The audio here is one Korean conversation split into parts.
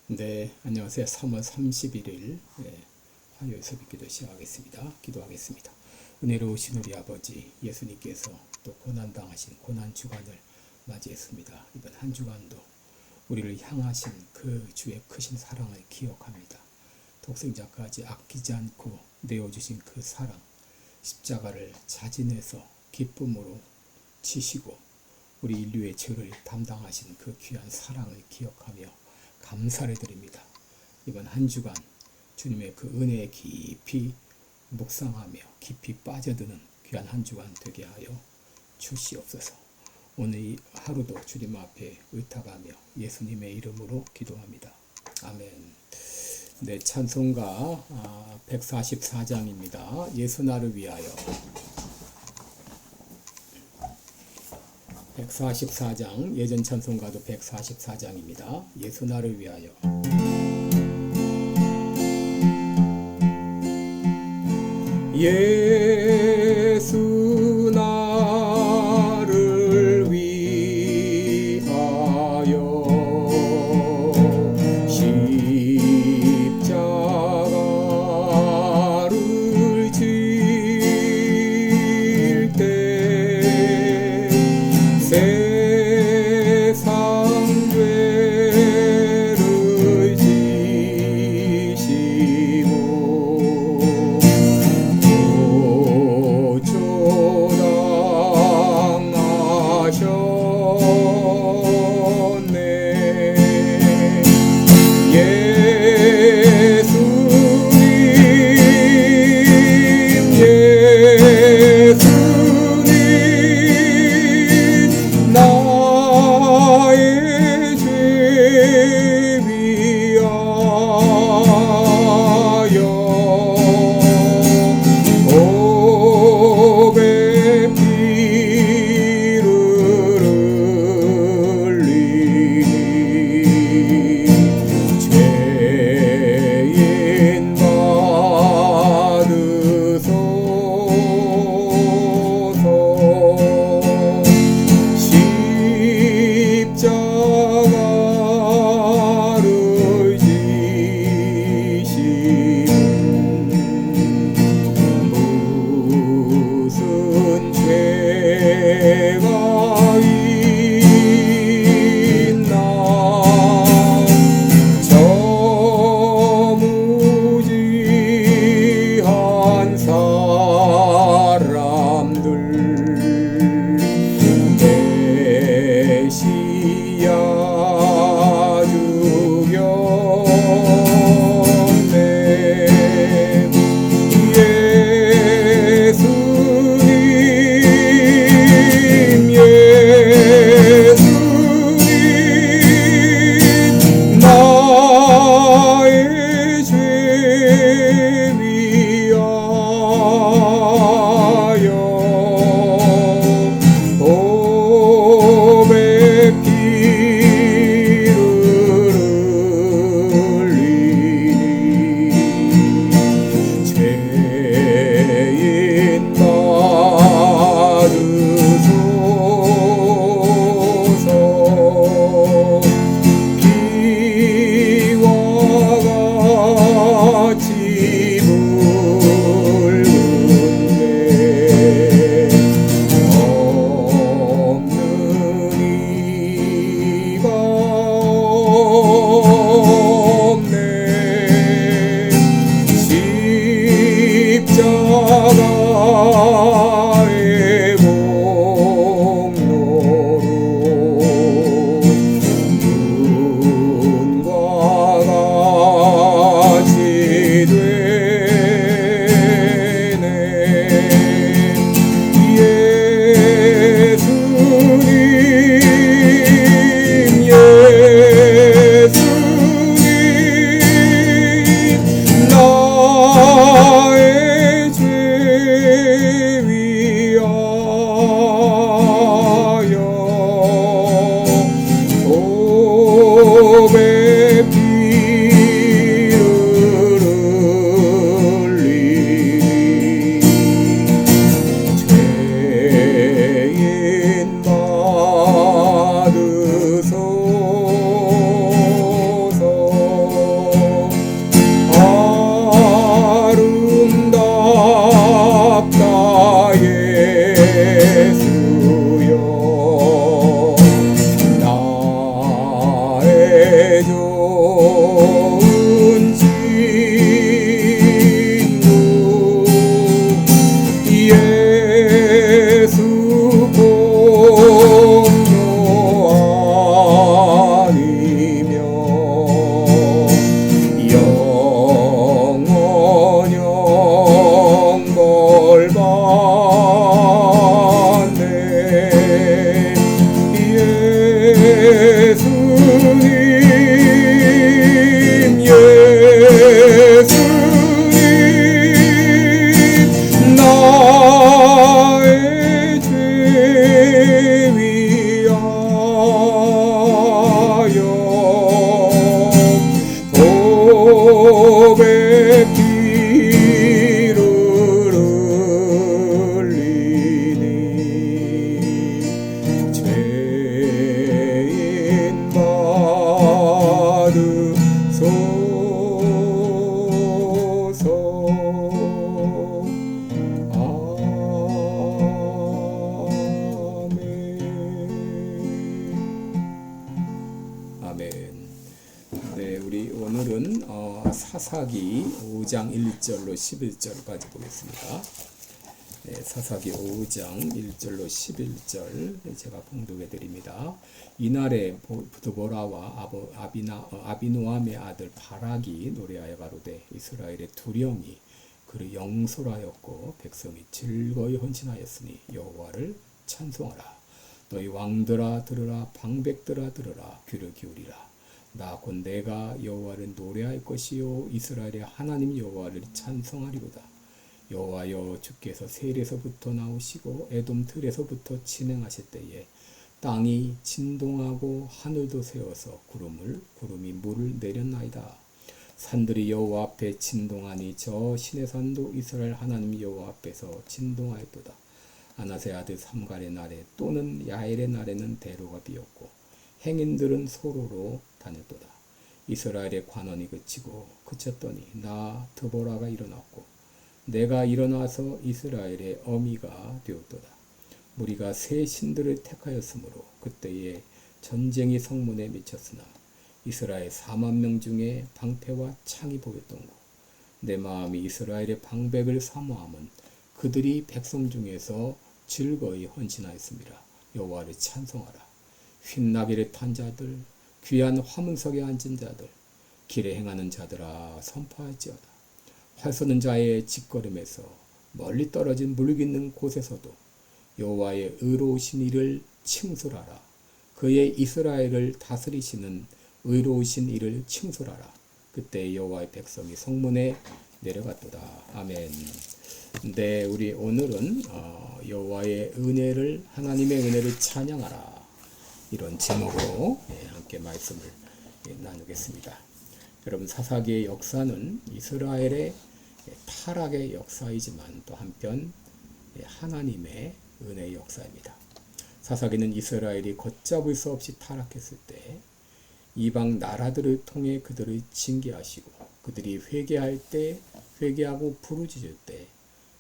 네, 안녕하세요. 3월 31일 화요일 새벽기도 시작하겠습니다. 기도하겠습니다. 은혜로우신 우리 아버지 예수님께서 또 고난당하신 고난주간을 맞이했습니다. 이번 한 주간도 우리를 향하신 그 주의 크신 사랑을 기억합니다. 독생자까지 아끼지 않고 내어주신 그 사랑, 십자가를 자진해서 기쁨으로 치시고 우리 인류의 죄를 담당하신 그 귀한 사랑을 기억하며 감사를 드립니다. 이번 한 주간 주님의 그 은혜에 깊이 묵상하며 깊이 빠져드는 귀한 한 주간 되게 하여 주시옵소서. 오늘 이 하루도 주님 앞에 의탁하며 예수님의 이름으로 기도합니다. 아멘. 네, 찬송가 144장입니다. 예수 나를 위하여. 144장, 예전 찬송가도 144장입니다. 예수 나를 위하여. 예수 나를 위하여 십자가를 질 때 세상 죄를 지시고 사사기 5장 1절로 11절까지 보겠습니다. 사사기 5장 1절로 11절 제가 봉독해 드립니다. 이날에 드보라와 아비노함의 아들 바락이 노래하여 가로되 이스라엘의 두령이 그를 영솔하였고 백성이 즐거이 헌신하였으니 여호와를 찬송하라. 너희 왕들아 들으라, 방백들아 들으라, 귀를 기울이라. 나 곧 내가 여호와를 노래할 것이요 이스라엘의 하나님 여호와를 찬송하리로다. 여호와여 주께서 세일에서부터 나오시고 에돔 들에서부터 진행하실 때에 땅이 진동하고 하늘도 세워서 구름이 물을 내렸나이다. 산들이 여호와 앞에 진동하니 저 신의 산도 이스라엘 하나님 여호와 앞에서 진동하였도다. 아나세 아들 삼갈의 날에 또는 야엘의 날에는 대로가 비었고 행인들은 소로로 다녔도다. 이스라엘의 관원이 그쳤더니 나 드보라가 일어났고 내가 일어나서 이스라엘의 어미가 되었도다. 무리가 새 신들을 택하였으므로 그때에 전쟁이 성문에 미쳤으나 이스라엘 4만 명 중에 방패와 창이 보였던고. 내 마음이 이스라엘의 방백을 사모함은 그들이 백성 중에서 즐거이 헌신하였습니다. 여호와를 찬송하라. 휜나비를 탄 자들, 귀한 화문석에 앉은 자들, 길에 행하는 자들아 선포할지어다. 활 쏘는 자의 짓걸음에서 멀리 떨어진 물 깃는 곳에서도 여호와의 의로우신 이를 칭송하라. 그의 이스라엘을 다스리시는 의로우신 이를 칭송하라. 그때 여호와의 백성이 성문에 내려갔도다. 아멘. 네, 우리 오늘은 여호와의 은혜를, 하나님의 은혜를 찬양하라, 이런 제목으로 함께 말씀을 나누겠습니다. 여러분, 사사기의 역사는 이스라엘의 타락의 역사이지만 또 한편 하나님의 은혜의 역사입니다. 사사기는 이스라엘이 걷잡을 수 없이 타락했을 때 이방 나라들을 통해 그들을 징계하시고 그들이 회개할 때, 회개하고 부르짖을 때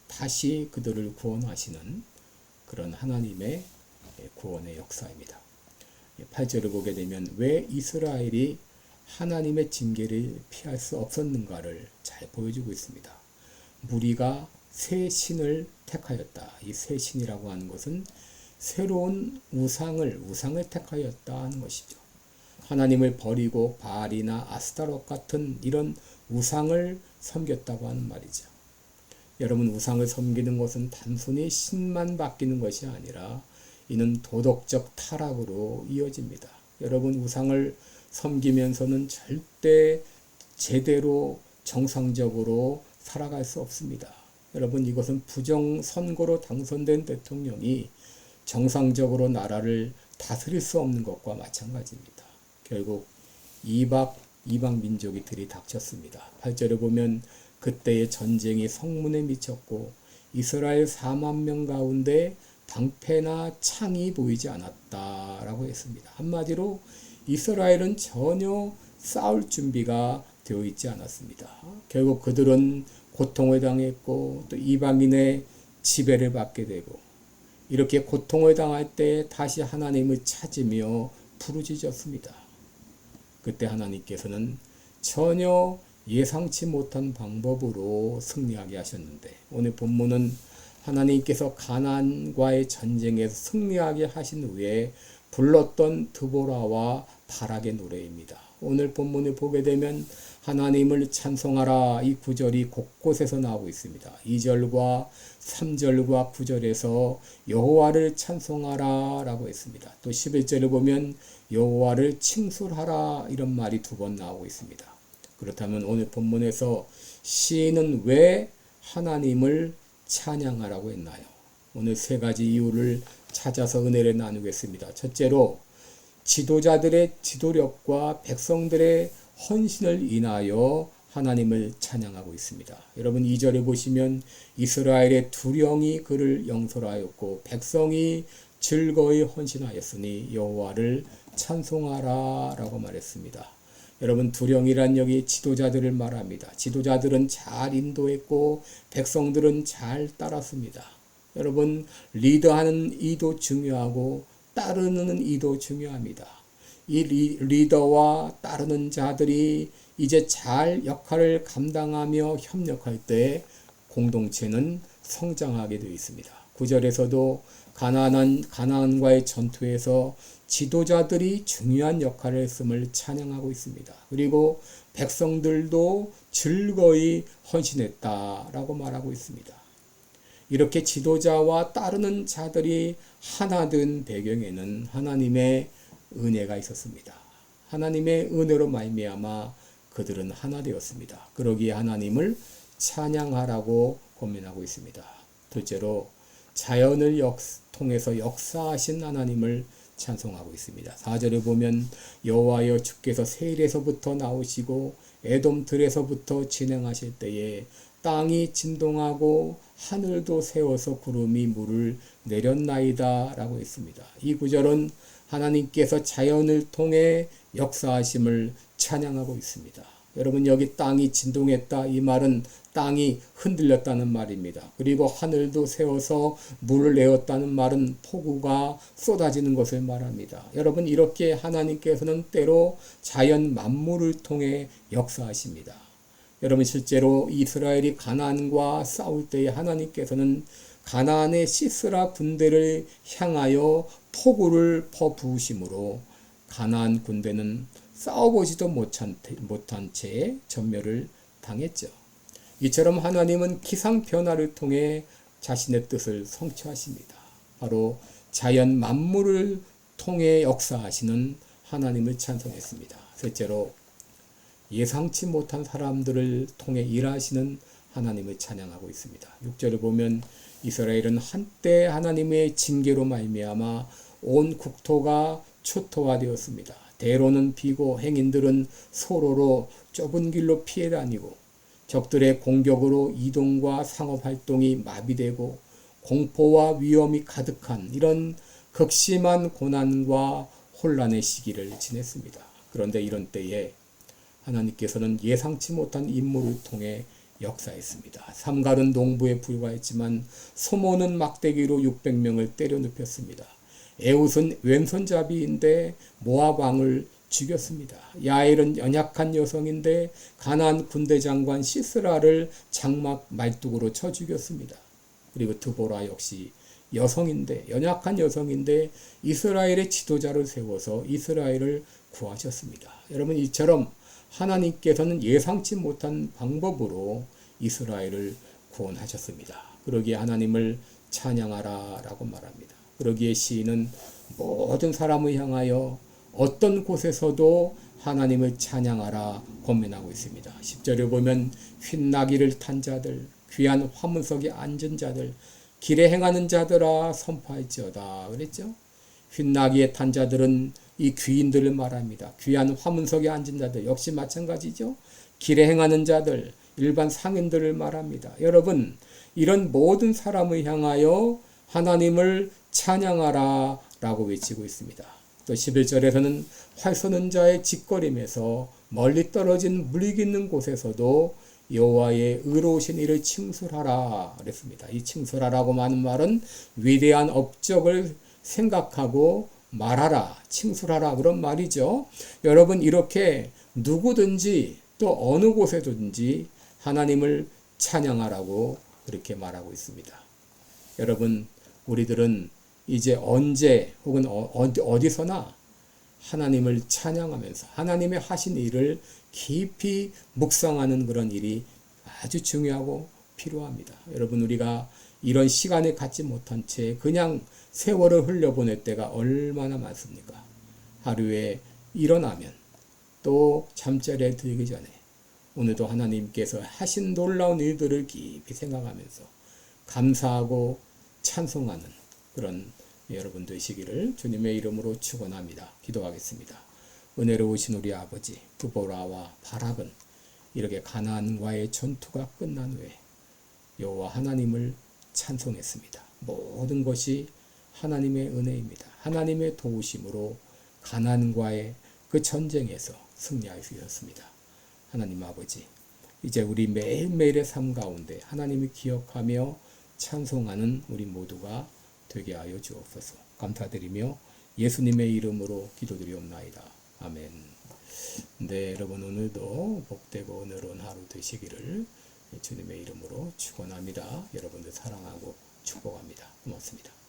다시 그들을 구원하시는 그런 하나님의 구원의 역사입니다. 8절을 보게 되면 왜 이스라엘이 하나님의 징계를 피할 수 없었는가를 잘 보여주고 있습니다. 무리가 새 신을 택하였다. 이 새 신이라고 하는 것은 새로운 우상을 택하였다 하는 것이죠. 하나님을 버리고 바알이나 아스타롯 같은 이런 우상을 섬겼다고 하는 말이죠. 여러분, 우상을 섬기는 것은 단순히 신만 바뀌는 것이 아니라 이는 도덕적 타락으로 이어집니다. 여러분, 우상을 섬기면서는 절대 제대로 정상적으로 살아갈 수 없습니다. 여러분, 이것은 부정선거로 당선된 대통령이 정상적으로 나라를 다스릴 수 없는 것과 마찬가지입니다. 결국 이방 민족이 들이닥쳤습니다. 8절에 보면 그때의 전쟁이 성문에 미쳤고 이스라엘 4만 명 가운데 방패나 창이 보이지 않았다라고 했습니다. 한마디로 이스라엘은 전혀 싸울 준비가 되어 있지 않았습니다. 결국 그들은 고통을 당했고 또 이방인의 지배를 받게 되고 이렇게 고통을 당할 때 다시 하나님을 찾으며 부르짖었습니다. 그때 하나님께서는 전혀 예상치 못한 방법으로 승리하게 하셨는데 오늘 본문은 하나님께서 가나안과의 전쟁에서 승리하게 하신 후에 불렀던 드보라와 바락의 노래입니다. 오늘 본문을 보게 되면 하나님을 찬송하라, 이 구절이 곳곳에서 나오고 있습니다. 2절과 3절과 9절에서 여호와를 찬송하라 라고 했습니다. 또 11절을 보면 여호와를 칭송하라, 이런 말이 2번 나오고 있습니다. 그렇다면 오늘 본문에서 시인은 왜 하나님을 찬양하라고 했나요? 오늘 3가지 이유를 찾아서 은혜를 나누겠습니다. 첫째로 지도자들의 지도력과 백성들의 헌신을 인하여 하나님을 찬양하고 있습니다. 여러분, 2절에 보시면 이스라엘의 두령이 그를 영설하였고 백성이 즐거이 헌신하였으니 여호와를 찬송하라 라고 말했습니다. 여러분, 두령이란 여기 지도자들을 말합니다. 지도자들은 잘 인도했고 백성들은 잘 따랐습니다. 여러분, 리더하는 이도 중요하고 따르는 이도 중요합니다. 이 리더와 따르는 자들이 이제 잘 역할을 감당하며 협력할 때 공동체는 성장하게 되어 있습니다. 9절에서도 가나안과의 전투에서 지도자들이 중요한 역할을 했음을 찬양하고 있습니다. 그리고 백성들도 즐거이 헌신했다라고 말하고 있습니다. 이렇게 지도자와 따르는 자들이 하나 된 배경에는 하나님의 은혜가 있었습니다. 하나님의 은혜로 말미암아 그들은 하나 되었습니다. 그러기에 하나님을 찬양하라고 권면하고 있습니다. 둘째로 자연을 통해서 역사하신 하나님을 찬송하고 있습니다. 4절에 보면 여호와여 주께서 세일에서부터 나오시고 에돔 들에서부터 진행하실 때에 땅이 진동하고 하늘도 세워서 구름이 물을 내렸나이다 라고 했습니다. 이 구절은 하나님께서 자연을 통해 역사하심을 찬양하고 있습니다. 여러분, 여기 땅이 진동했다, 이 말은 땅이 흔들렸다는 말입니다. 그리고 하늘도 세워서 물을 내었다는 말은 폭우가 쏟아지는 것을 말합니다. 여러분, 이렇게 하나님께서는 때로 자연 만물을 통해 역사하십니다. 여러분, 실제로 이스라엘이 가나안과 싸울 때에 하나님께서는 가나안의 시스라 군대를 향하여 폭우를 퍼부으심으로 가나안 군대는 싸워보지도 못한 채 전멸을 당했죠. 이처럼 하나님은 기상 변화를 통해 자신의 뜻을 성취하십니다. 바로 자연 만물을 통해 역사하시는 하나님을 찬송했습니다. 셋째로 예상치 못한 사람들을 통해 일하시는 하나님을 찬양하고 있습니다. 6절을 보면 이스라엘은 한때 하나님의 징계로 말미암아 온 국토가 초토화되었습니다. 대로는 비고 행인들은 소로로 좁은 길로 피해 다니고 적들의 공격으로 이동과 상업활동이 마비되고 공포와 위험이 가득한 이런 극심한 고난과 혼란의 시기를 지냈습니다. 그런데 이런 때에 하나님께서는 예상치 못한 인물을 통해 역사했습니다. 삼갈은 농부에 불과했지만 소모는 막대기로 600명을 때려 눕혔습니다. 에웃은 왼손잡이인데 모압 왕을 죽였습니다. 야엘은 연약한 여성인데 가나안 군대 장관 시스라를 장막 말뚝으로 쳐 죽였습니다. 그리고 드보라 역시 연약한 여성인데 이스라엘의 지도자를 세워서 이스라엘을 구하셨습니다. 여러분, 이처럼 하나님께서는 예상치 못한 방법으로 이스라엘을 구원하셨습니다. 그러기에 하나님을 찬양하라 라고 말합니다. 그러기에 시인은 모든 사람을 향하여 어떤 곳에서도 하나님을 찬양하라 권면하고 있습니다. 10절에 보면 휜나귀를 탄 자들, 귀한 화문석에 앉은 자들, 길에 행하는 자들아 선포할지어다 그랬죠. 휜나귀에 탄 자들은 이 귀인들을 말합니다. 귀한 화문석에 앉은 자들 역시 마찬가지죠. 길에 행하는 자들, 일반 상인들을 말합니다. 여러분, 이런 모든 사람을 향하여 하나님을 찬양하라 라고 외치고 있습니다. 또 11절에서는 활 쏘는 자의 짓거림에서 멀리 떨어진 물이 있는 곳에서도 여호와의 의로우신 이를 칭술하라 그랬습니다. 이 칭술하라고 하는 말은 위대한 업적을 생각하고 말하라, 칭술하라 그런 말이죠. 여러분, 이렇게 누구든지 또 어느 곳에든지 하나님을 찬양하라고 그렇게 말하고 있습니다. 여러분, 우리들은 이제 언제 혹은 어디서나 하나님을 찬양하면서 하나님의 하신 일을 깊이 묵상하는 그런 일이 아주 중요하고 필요합니다. 여러분, 우리가 이런 시간을 갖지 못한 채 그냥 세월을 흘려보낼 때가 얼마나 많습니까? 하루에 일어나면 또 잠자리에 들기 전에 오늘도 하나님께서 하신 놀라운 일들을 깊이 생각하면서 감사하고 찬송하는 그런 여러분 되시기를 주님의 이름으로 축원합니다. 기도하겠습니다. 은혜로우신 우리 아버지 드보라와 바락은 이렇게 가나안과의 전투가 끝난 후에 여호와 하나님을 찬송했습니다. 모든 것이 하나님의 은혜입니다. 하나님의 도우심으로 가나안과의 그 전쟁에서 승리할 수 있었습니다. 하나님 아버지, 이제 우리 매일매일의 삶 가운데 하나님을 기억하며 찬송하는 우리 모두가 되게 하여 주옵소서. 감사드리며 예수님의 이름으로 기도드리옵나이다. 아멘. 네, 여러분 오늘도 복되고 은혜로운 하루 되시기를 주님의 이름으로 축원합니다. 여러분들 사랑하고 축복합니다. 고맙습니다.